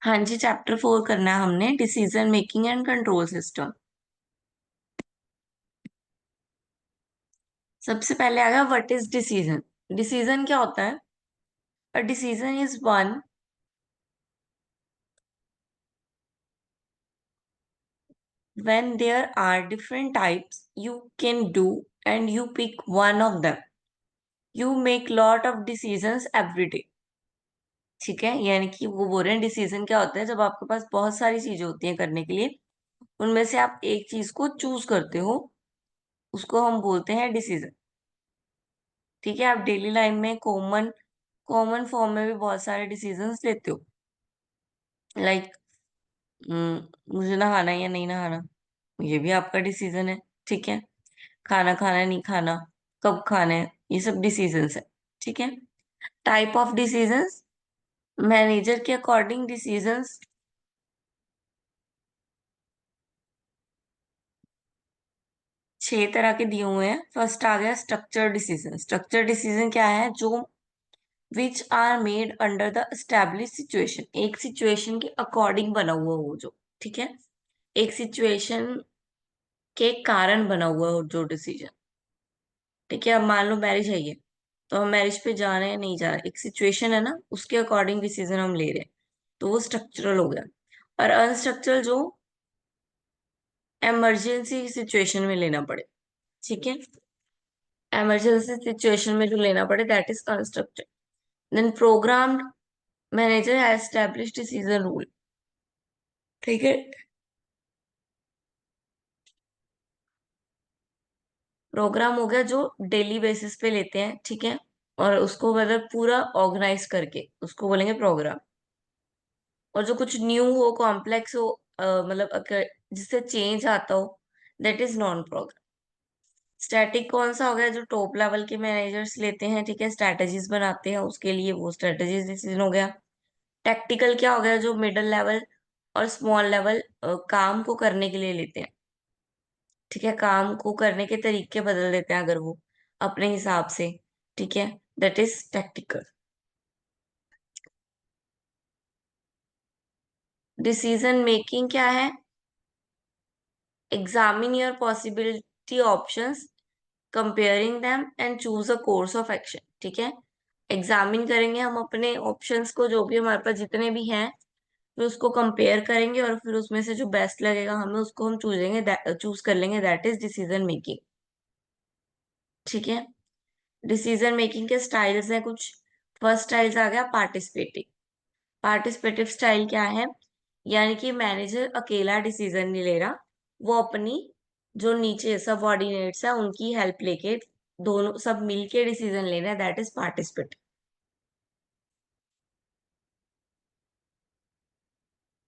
हाँ जी, चैप्टर 4 करना है हमने, decision making and control system. सबसे पहले आ गया व्हाट इज डिसीजन। डिसीजन क्या होता है? A decision is one when there are different types you can do and you pick one of them. You make lot of decisions every day. ठीक है, यानी कि वो बोल रहे हैं डिसीजन क्या होता है, जब आपके पास बहुत सारी चीजें होती हैं करने के लिए, उनमें से आप एक चीज को चूज करते हो, उसको हम बोलते हैं डिसीजन। ठीक है, आप डेली लाइफ में कॉमन कॉमन फॉर्म में भी बहुत सारे डिसीजंस लेते हो। लाइक मुझे नहाना है या नहीं नहाना, ये भी आपका डिसीजन है। ठीक है, खाना खाना है नहीं खाना, कब खाना है, ये सब डिसीजंस है। ठीक है, टाइप ऑफ डिसीजंस, मैनेजर के अकॉर्डिंग डिसीजंस 6 तरह के दिए हुए हैं। फर्स्ट आ गया स्ट्रक्चर डिसीजन। स्ट्रक्चर डिसीजन क्या है? जो which are made under the establish situation, एक सिचुएशन के अकॉर्डिंग बना हुआ हो जो। ठीक है, एक सिचुएशन के कारण बना हुआ हो जो डिसीजन। ठीक है, अब मान लो मैरिज है ये, तो हम मैरिज पे जा रहे हैं नहीं जा रहे, एक सिचुएशन है ना, उसके अकॉर्डिंग डिसीजन हम ले रहे हैं, तो वो स्ट्रक्चरल हो गया। और अनस्ट्रक्चरल जो इमरजेंसी सिचुएशन में लेना पड़े। ठीक है, इमरजेंसी सिचुएशन में जो लेना पड़े that is unstructured. Then programmed manager has established decision rule. ठीक है, प्रोग्राम हो गया जो डेली बेसिस पे लेते हैं। ठीक है, और उसको मतलब पूरा ऑर्गेनाइज करके उसको बोलेंगे प्रोग्राम। और जो कुछ न्यू हो, कॉम्प्लेक्स हो, मतलब जिससे चेंज आता हो, that is non program. Static कौन सा हो गया? जो टॉप लेवल के मैनेजर्स लेते हैं, ठीक है, स्ट्रैटेजीज बनाते हैं उसके लिए, वो स्ट्रैटेजीज डिसीजन हो गया। टैक्टिकल क्या हो गया? जो मिडिल लेवल और स्मॉल लेवल काम को करने के लिए लेते हैं। ठीक है, काम को करने के तरीके बदल देते हैं अगर वो अपने हिसाब से। ठीक है, that is tactical. Decision making क्या है? Examine your possibility options, comparing them and choose a course of action. ठीक है, एग्जामिन करेंगे हम अपने ऑप्शंस को, जो भी हमारे पास जितने भी हैं, फिर उसको कंपेयर करेंगे और फिर उसमें से जो बेस्ट लगेगा हमें उसको हम चूज कर लेंगे, दैट इज डिसीजन मेकिंग। ठीक है, डिसीजन मेकिंग के स्टाइल्स हैं कुछ। फर्स्ट स्टाइल्स आ गया पार्टिसिपेटिव। पार्टिसिपेटिव स्टाइल क्या है? यानी कि मैनेजर अकेला डिसीजन नहीं ले रहा, वो अपनी जो नीचे सबऑर्डिनेट्स है उनकी हेल्प लेके दोनों सब मिलके डिसीजन ले रहे हैं, that is participative.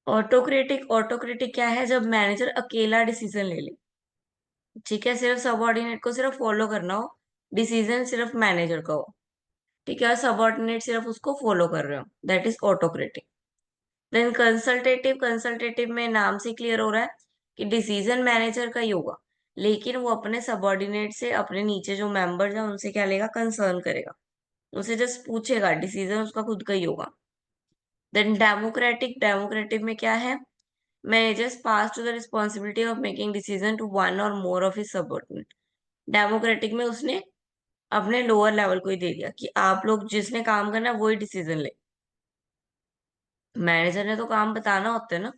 Autocratic, autocratic क्या है? जब मैनेजर अकेला डिसीजन ले ले। ठीक है, सिर्फ सबऑर्डिनेट को सिर्फ फॉलो करना हो, डिसीजन सिर्फ मैनेजर का हो। ठीक है, और सबऑर्डिनेट सिर्फ उसको फॉलो कर रहे हो, that is autocratic. Then consultative, consultative में नाम से क्लियर हो रहा है कि डिसीजन मैनेजर का ही होगा, लेकिन वो अपने सबऑर्डिनेट से, अपने नीचे जो मेंबर्स हैं उनसे क्या लेगा? कंसर्न करेगा, उनसे जस्ट पूछेगा, डिसीजन उसका खुद का ही होगा। देन डेमोक्रेटिक, डेमोक्रेटिक में क्या है? Managers pass to the responsibility of making decision to one और more of his subordinate. Democratic में उसने अपने लोअर लेवल को ही दे दिया कि आप लोग जिसने काम करना है वही डिसीजन ले। मैनेजर ने तो काम बताना होता है ना,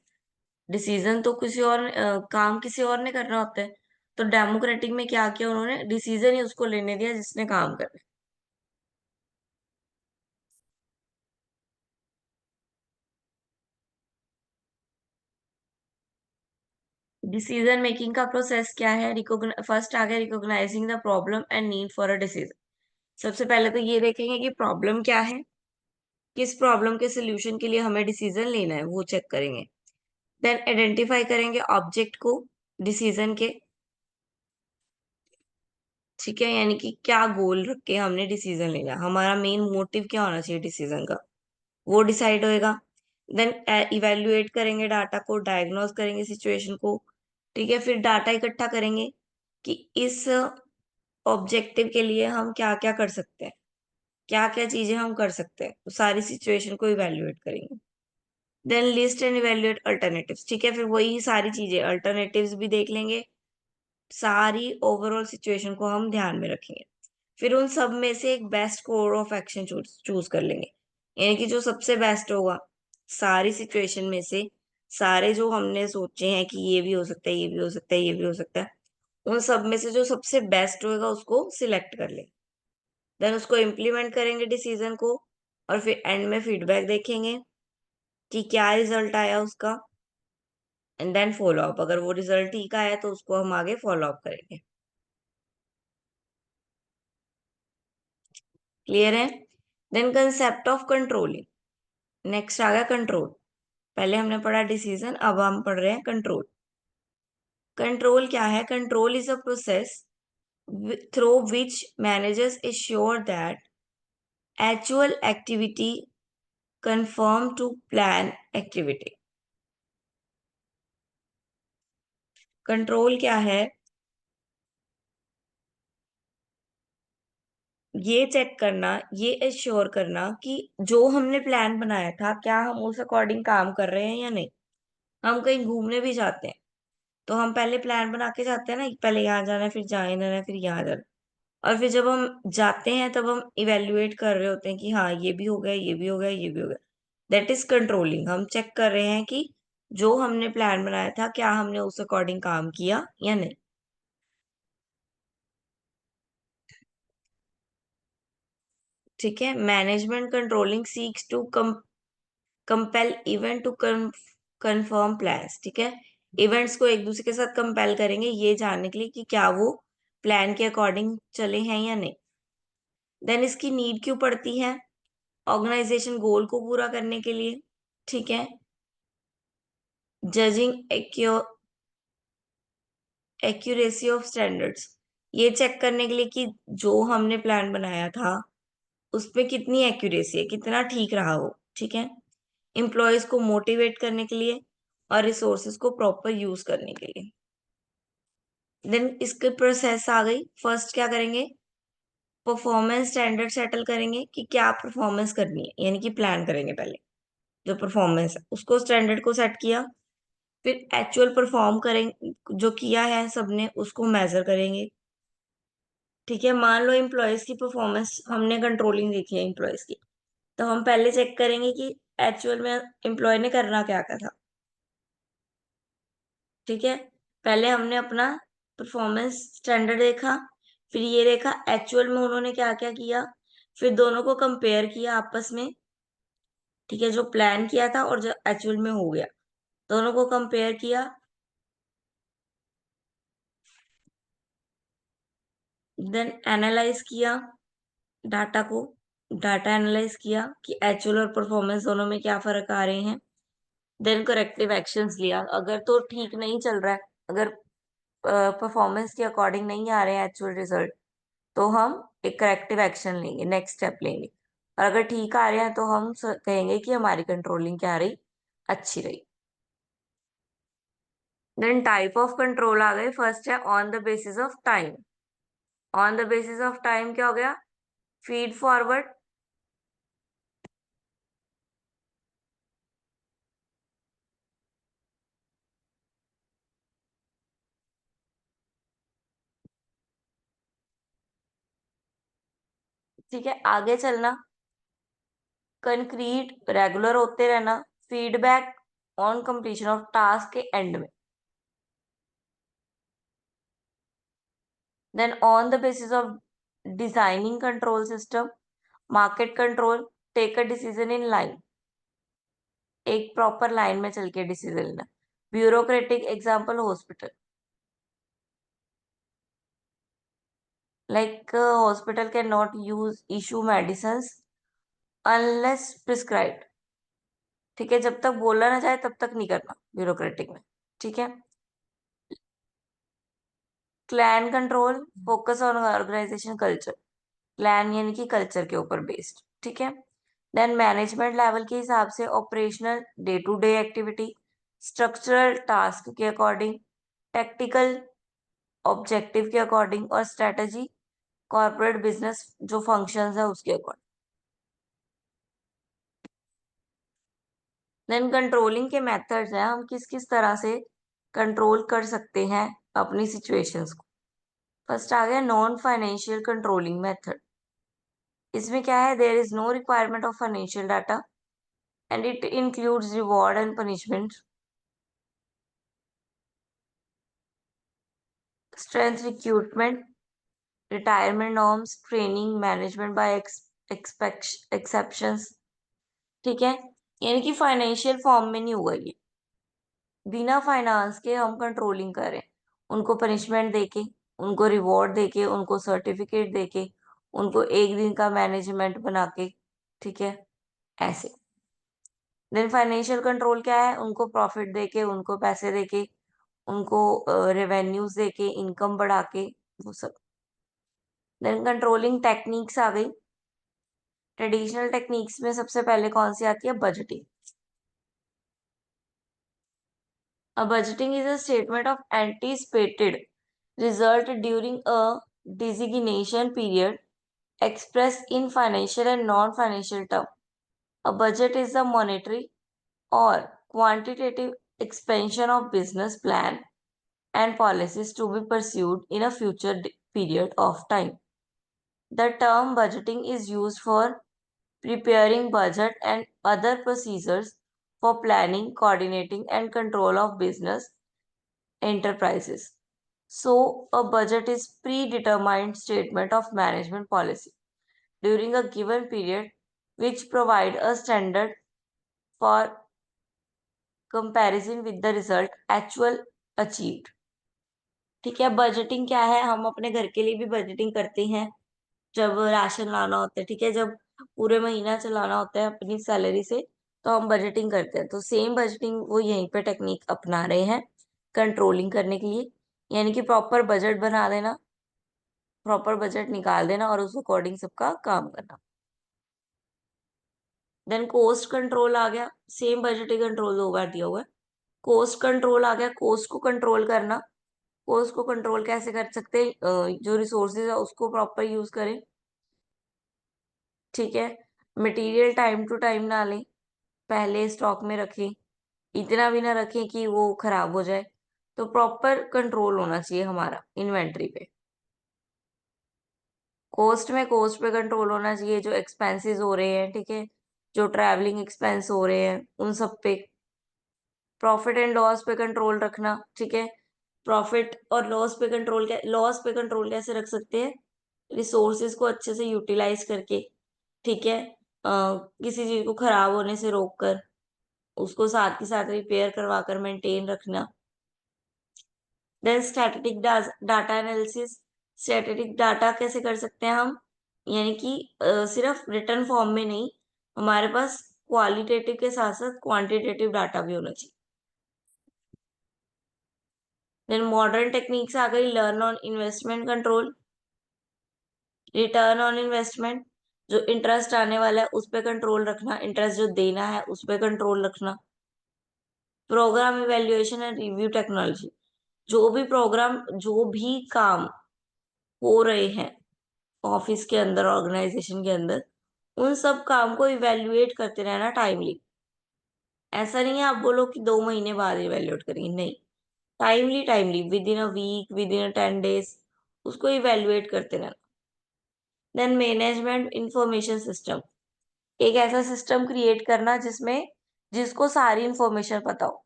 डिसीजन तो किसी और काम किसी और ने करना होता है। तो डेमोक्रेटिक में क्या किया उन्होंने? डिसीजन ही उसको लेने दिया जिसने काम करना है। डिसीजन मेकिंग का प्रोसेस क्या है? फर्स्ट आ गया recognising the problem and need for a decision. सबसे पहले तो ये देखेंगे कि प्रॉब्लम क्या है, किस प्रॉब्लम के सोल्यूशन के लिए हमें डिसीजन लेना है, वो चेक करेंगे। देन आइडेंटिफाई करेंगे ऑब्जेक्ट को डिसीजन के। ठीक है, यानी कि क्या गोल रख के हमने डिसीजन लेना है, हमारा मेन मोटिव क्या होना चाहिए डिसीजन का, वो डिसाइड होएगा। देन इवेल्युएट करेंगे डाटा को, डायग्नोज करेंगे सिचुएशन को। ठीक है, फिर डाटा इकट्ठा करेंगे कि इस ऑब्जेक्टिव के लिए हम क्या क्या कर सकते हैं, क्या क्या चीजें हम कर सकते हैं, तो सारी सिचुएशन को इवेल्युएट करेंगे। Then list and evaluate alternatives, ठीक है। फिर वही सारी चीजें, अल्टरनेटिव्स भी देख लेंगे, सारी ओवरऑल सिचुएशन को हम ध्यान में रखेंगे। फिर उन सब में से एक best core of action choose कर लेंगे, यानी कि जो सबसे बेस्ट होगा सारी सिचुएशन में से, सारे जो हमने सोचे हैं कि ये भी हो सकता है, ये भी हो सकता है, ये भी हो सकता है, उन सब में से जो सबसे बेस्ट होगा उसको सिलेक्ट कर ले। देन उसको इम्प्लीमेंट करेंगे डिसीजन को, और फिर एंड में फीडबैक देखेंगे कि क्या रिजल्ट आया उसका, एंड देन फॉलो अप। अगर वो रिजल्ट ठीक आया तो उसको हम आगे फॉलो अप करेंगे। क्लियर है? Then concept of controlling, next आ गया कंट्रोल। पहले हमने पढ़ा डिसीजन, अब हम पढ़ रहे हैं कंट्रोल। कंट्रोल क्या है? Control is a process through which managers ensure that actual activity conform to plan activity. Control क्या है? ये चेक करना, ये एश्योर करना कि जो हमने प्लान बनाया था क्या हम उस अकॉर्डिंग काम कर रहे हैं या नहीं। हम कहीं घूमने भी जाते हैं तो हम पहले प्लान बना के जाते हैं ना, पहले यहाँ जाना है, फिर यहाँ जाना है, फिर यहाँ जाना है। और फिर जब हम जाते हैं तब हम इवेल्युएट कर रहे होते हैं कि हाँ ये भी हो गया, ये भी हो गया, ये भी हो गया। That is controlling. हम चेक कर रहे हैं कि जो हमने प्लान बनाया था क्या हमने उस अकॉर्डिंग काम किया या नहीं। ठीक है। Management controlling seeks to compel event to conform plans, ठीक है। इवेंट्स को एक दूसरे के साथ कंपेल करेंगे ये जानने के लिए कि क्या वो प्लान के अकॉर्डिंग चले हैं या नहीं। देन इसकी नीड क्यों पड़ती है? ऑर्गेनाइजेशन गोल को पूरा करने के लिए, ठीक है। जजिंग एक्यूरेसी ऑफ स्टैंडर्ड्स, ये चेक करने के लिए कि जो हमने प्लान बनाया था उसमें कितनी एक्यूरेसी है, कितना ठीक रहा वो, ठीक है। एम्प्लॉयज को मोटिवेट करने के लिए और रिसोर्सेज को प्रॉपर यूज करने के लिए। देन इसके प्रोसेस आ गई। फर्स्ट क्या करेंगे? परफॉर्मेंस स्टैंडर्ड सेटल करेंगे कि क्या परफॉर्मेंस करनी है, यानी कि प्लान करेंगे पहले जो परफॉर्मेंस है उसको, स्टैंडर्ड को सेट किया। फिर एक्चुअल परफॉर्म करेंगे, जो किया है सबने उसको मेजर करेंगे, ठीक है। मान लो एम्प्लॉयज की परफॉर्मेंस हमने कंट्रोलिंग देखी है एम्प्लॉयज की, तो हम पहले चेक करेंगे कि एक्चुअल में एम्प्लॉय ने करना क्या क्या था, ठीक है। पहले हमने अपना परफॉर्मेंस स्टैंडर्ड देखा, फिर ये देखा एक्चुअल में उन्होंने क्या क्या किया, फिर दोनों को कंपेयर किया आपस में, ठीक है। जो प्लान किया था और जो एक्चुअल में हो गया, दोनों को कंपेयर किया। देन एनालाइज किया डाटा को, डाटा एनालाइज किया कि एक्चुअल और परफॉर्मेंस दोनों में क्या फर्क आ रहे हैं। देन करेक्टिव एक्शंस लिया, अगर तो ठीक नहीं चल रहा है, अगर परफॉर्मेंस के अकॉर्डिंग नहीं आ रहे हैं एक्चुअल रिजल्ट, तो हम एक करेक्टिव एक्शन लेंगे, नेक्स्ट स्टेप लेंगे। और अगर ठीक आ रहे हैं तो हम कहेंगे कि हमारी कंट्रोलिंग क्या रही, अच्छी रही। देन टाइप ऑफ कंट्रोल आ गए। फर्स्ट है on the basis of time. On the basis of time क्या हो गया? फीड फॉरवर्ड, ठीक है। आगे चलना, कंक्रीट रेगुलर होते रहना, feedback on completion of task के एंड में। Then on the basis of designing control system, market control, take a decision in line, एक प्रॉपर लाइन में चल के डिसीजन लेना। Bureaucratic example hospital, like hospital can not use issue medicine unless prescribed, ठीक है। जब तक बोला ना जाए तब तक नहीं करना ब्यूरोक्रेटिक में, ठीक है। Clan control, focus on organization culture, plan यानी कि कल्चर के ऊपर बेस्ड, ठीक है। देन मैनेजमेंट लेवल के हिसाब से operational day to day activity, structural task के अकॉर्डिंग, टेक्टिकल ऑब्जेक्टिव के अकॉर्डिंग, और स्ट्रेटजी कॉर्पोरेट बिजनेस जो फंक्शंस है उसके अकॉर्डिंग। देन कंट्रोलिंग के मेथड्स हैं, हम किस किस तरह से कंट्रोल कर सकते हैं अपनी सिचुएशंस को। फर्स्ट आ गया नॉन फाइनेंशियल कंट्रोलिंग मेथड। इसमें क्या है, there is no requirement of financial data and it includes reward and punishment, strength recruitment, retirement norms, training, management by exceptions. ठीक है, यानी कि फाइनेंशियल फॉर्म में नहीं होगा ये, बिना फाइनेंस के हम कंट्रोलिंग करें, उनको पनिशमेंट देके, उनको रिवॉर्ड देके, उनको सर्टिफिकेट देके, उनको एक दिन का मैनेजमेंट बना के, ठीक है, ऐसे। देन फाइनेंशियल कंट्रोल क्या है, उनको प्रॉफिट देके, उनको पैसे देके, उनको रेवेन्यूज देके, इनकम बढ़ा के, वो सब। देन कंट्रोलिंग टेक्निक्स आ गई। ट्रेडिशनल टेक्निक्स में सबसे पहले कौन सी आती है, budgeting. A budgeting is a statement of anticipated result during a designation period expressed in financial and non-financial terms. A budget is the monetary or quantitative expansion of business plan and policies to be pursued in a future period of time. The term budgeting is used for preparing budget and other procedures for planning, coordinating, and control of business enterprises. So, a budget is predetermined statement of management policy during a given period which provide a standard for comparison with the result actual achieved. ठीक है, budgeting क्या है, हम अपने घर के लिए भी बजटिंग करते हैं जब राशन लाना होता है, ठीक है, जब पूरे महीना चलाना होता है अपनी सैलरी से, तो हम बजटिंग करते हैं। तो सेम बजटिंग वो यहीं पे टेक्निक अपना रहे हैं कंट्रोलिंग करने के लिए, यानी कि प्रॉपर बजट बना देना, प्रॉपर बजट निकाल देना और उस अकॉर्डिंग सबका काम करना। देन कोस्ट कंट्रोल आ गया, सेम बजट कंट्रोल 2 बार दिया हुआ है। कोस्ट कंट्रोल आ गया, कोस्ट को कंट्रोल करना। कोस्ट को कंट्रोल कैसे कर सकते हैं, जो रिसोर्सेज है उसको प्रॉपर यूज करें, ठीक है, मटेरियल टाइम टू टाइम ना लें, पहले स्टॉक में रखें, इतना भी ना रखें कि वो खराब हो जाए। तो प्रॉपर कंट्रोल होना चाहिए हमारा इन्वेंट्री पे। कॉस्ट में कॉस्ट पे कंट्रोल होना चाहिए, जो एक्सपेंसेस हो रहे हैं, ठीक है, जो ट्रैवलिंग एक्सपेंस हो रहे हैं उन सब पे। प्रॉफिट एंड लॉस पे कंट्रोल रखना, ठीक है, प्रॉफिट और लॉस पे कंट्रोल, लॉस पे कंट्रोल कैसे रख सकते हैं, रिसोर्सेज को अच्छे से यूटिलाइज करके, ठीक है, किसी चीज को खराब होने से रोक कर उसको साथ के साथ रिपेयर करवा कर मेंटेन रखना। Then static data analysis. Static data कैसे कर सकते हैं हम, यानी कि सिर्फ रिटर्न फॉर्म में नहीं, हमारे पास क्वालिटेटिव के साथ साथ क्वांटिटेटिव डाटा भी होना चाहिए। देन मॉडर्न टेक्निक्स आ गई, learn on investment control, return on investment, जो इंटरेस्ट आने वाला है उस पर कंट्रोल रखना, इंटरेस्ट जो देना है उस पर कंट्रोल रखना। Program evaluation and review technology, जो भी प्रोग्राम, जो भी काम हो रहे हैं ऑफिस के अंदर, ऑर्गेनाइजेशन के अंदर, उन सब काम को इवेल्युएट करते रहना टाइमली। ऐसा नहीं है आप बोलो कि 2 महीने बाद इवेल्युएट करेंगे, नहीं, timely timely, within a week, within a 10 days, उसको इवेल्युएट करते रहना। देन मैनेजमेंट इंफॉर्मेशन सिस्टम, एक ऐसा सिस्टम क्रिएट करना जिसमें, जिसको सारी इंफॉर्मेशन पता हो,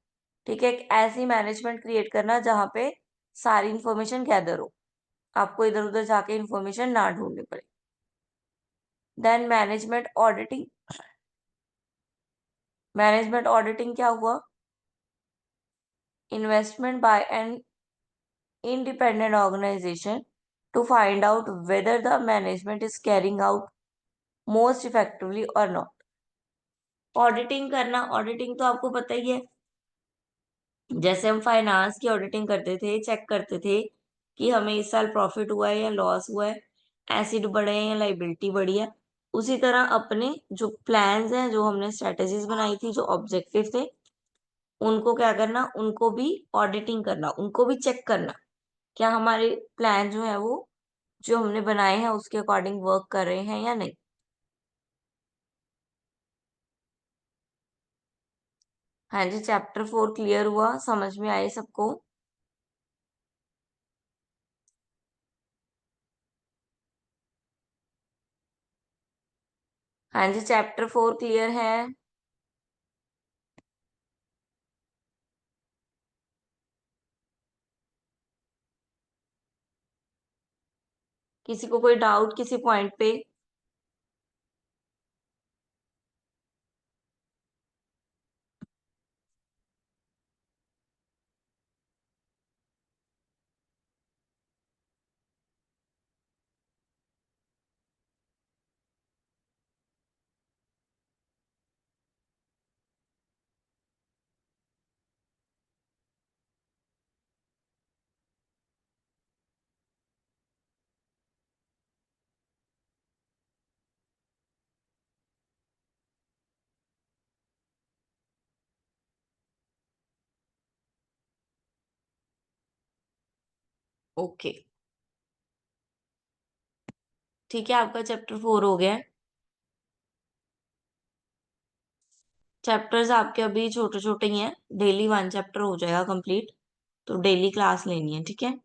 ठीक है, एक ऐसी मैनेजमेंट क्रिएट करना जहाँ पे सारी इंफॉर्मेशन गैदर हो, आपको इधर उधर जाके इंफॉर्मेशन ना ढूंढनी पड़े। Then management auditing. Management auditing क्या हुआ, investment by an independent organization to find out whether the management is carrying out most effectively or not. Auditing करना, ऑडिटिंग तो आपको पता ही है, जैसे हम फाइनेंस की ऑडिटिंग करते थे, चेक करते थे कि हमें इस साल प्रॉफिट हुआ है या लॉस हुआ है, एसिड बढ़े हैं या लाइबिलिटी बढ़ी है। उसी तरह अपने जो प्लान्स हैं, जो हमने स्ट्रेटेजीज बनाई थी, जो ऑब्जेक्टिव थे, उनको क्या करना, उनको भी ऑडिटिंग करना, उनको भी चेक करना, क्या हमारे प्लान जो है वो जो हमने बनाए हैं उसके अकॉर्डिंग वर्क कर रहे हैं या नहीं। हाँ जी, चैप्टर 4 क्लियर हुआ, समझ में आए सबको? हाँ जी, चैप्टर 4 क्लियर है। किसी को कोई डाउट किसी पॉइंट पे? ओके, ठीक है, आपका चैप्टर 4 हो गया है। चैप्टर्स आपके अभी छोटे छोटे ही हैं, डेली 1 चैप्टर हो जाएगा कंप्लीट। तो डेली क्लास लेनी है, ठीक है।